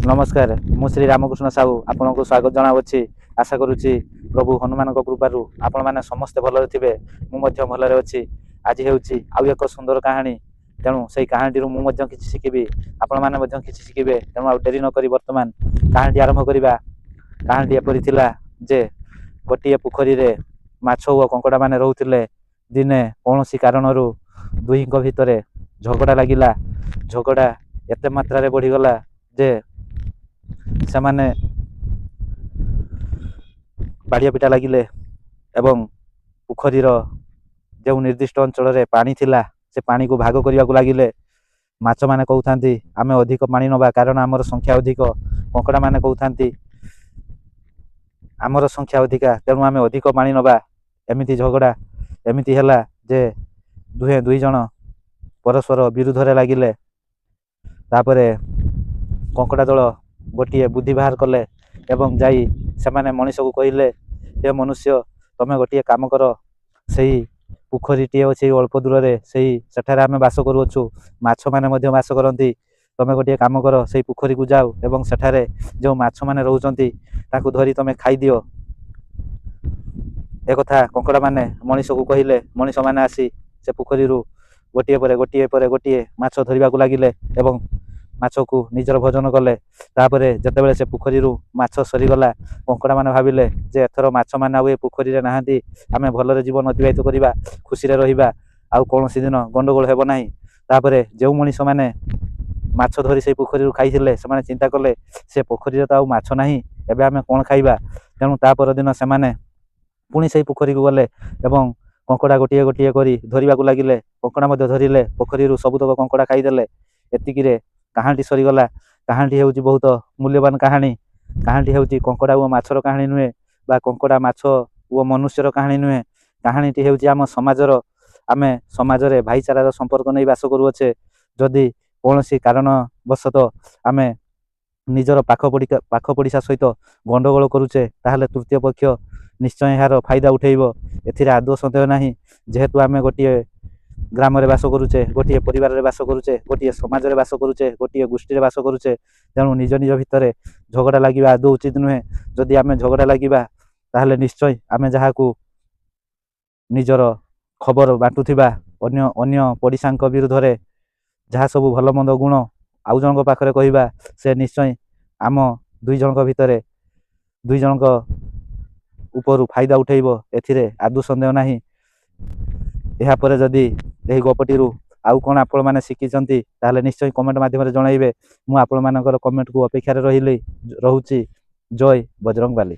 नमस्कार मु श्री रामकृष्ण साहू आपन को स्वागत जनावछि। आशा करुछि प्रभु हनुमान कृपारू आपण माने समस्त भलरे थिबे। मु मध्य भलरे अछि। आज हेउछि आउ एक सुंदर कहानी। तेणु सेई कहानी रु मु मध्य किछि शिखिबि, आपण माने मध्य किछि शिखिबे। तेणु आ देरी न करी वर्तमान कहानी आरंभ करिबा। कहानी एपरि थिला जे गोटिए पोखरी रे माछ ओ कंकड़ा माने रहउथिले। दिने कोनोसी कारणरू दुहींक भितरे झगड़ा लागिला। झगड़ा एते मात्रा रे बढ़ी गला जे ସେମାନେ बाड़िया पिटा लगिले एवं पोखरीर जो निर्दिष्ट अंचल पानी थिला से पानी को भाग करने को लगिले। माछ माने कहउथांती आमे अधिक पानी नबा कारण आमर संख्या अधिक। कंकड़ा माने कहउथांती आमर संख्या अधिका तेणु आमे अधिक पानी नबा। एमिति झगड़ा एमिति हैला जे दुई जन परस्पर विरुद्ध रे लागिले। तापरे कंकड़ा दल गोटे बुद्धि बाहर कले एवं जाई सेमाने मनीष को कहले, हे मनुष्य तमे गोटे काम कर, सेही पोखरीटी अच्छे अल्प दूर रे सेठारे आमे बास करूछु। माछ माने मध्य बास करती। तमे गोटे काम कर, सेही पोखरी को जाओ एवं सेठारे जो माछ माने रहउचंती ताकू धरी तमे खाई दियो। एक कथा कंकड़ा माने मनीष को कहले। मनीष माने आसी से पोखरी रु गोटे पर गोटे माछ धरिबा को लागिले एवं माछ को निजर भोजन कले। तापरे जतेबेले से पोखरी रु माछ सरीगला कंकड़ा माने भाबिले जे एथर माछ माने आ पोखरी रे नाहांती, आमे भलरे जीवन अतिबाहित करिबा, खुशी रे रहिबा, आउ कोनोसी दिन गंडगोल हेबो नाही। तापरे जो मनीष माने माछ धरी से पोखरी रु खाइथिले सेमाने चिंता कले से पोखरी रे त आउ माछ नाही, एबे आमे कोन खाइबा। तेणु तापर दिन सेमाने पुणी से पोखरी को गले एवं कंकड़ा गोटे गोटे करी धरिबा को लागिले। कंकड़ा मध्य धरिले, पोखरी रु सबुतक कंकड़ा खाइदेले। एतिकिरे कहानी सरीगला। कहानी हेउची बहुत मूल्यवान कहानी। कहानी हेउची कंकड़ा ओ माछर कहानी नुहे बा कंकड़ा माछ ओ मनुष्यर कहानी नुहे। कहानी हेउची आम समाजर, आमे समाज रे भाईचारार संपर्क नै बास करूअछे। जदि कोनोसी कारण बशत आमे निजर पाख पड़िशा सहित गंडगोल करूचे ताहले तृतीय पक्ष निश्चय यार फायदा उठेइबो। एथिरे आदौ सन्देह नाही। जेहेतु आमे गोटे ग्राम रे बास करूचे, गोटे परिवार रे बास करूचे, गोटे समाज रे बास करूचे, गोटे गोष्ठी रे बास करूचे। तेणु निज निज भितर झगड़ा लागिबा आदौ उचित नुहे। जदि आमे झगड़ा लागिबा ताहले निश्चय आमे जहाकू निजर खबर बांटुथिबा अन्य अन्य पड़िशांक विरुद्ध रे जहा सब भल मंद गुण आउ जनक पाखरे कहिबा, से निश्चय आम दुई जनक भितरे दुई जनक उपरु फायदा उठेइबो। एथिरे आदौ सन्देह नाही। एहा परे जदि एही गपटीरू आउ कोन आपण माने शिखिचंती ताहले निश्चय कमेंट माध्यम रे जणाइबे। मु आपण मानकर कमेंट को अपेक्षा रे रहुची। जय बजरंग बाली।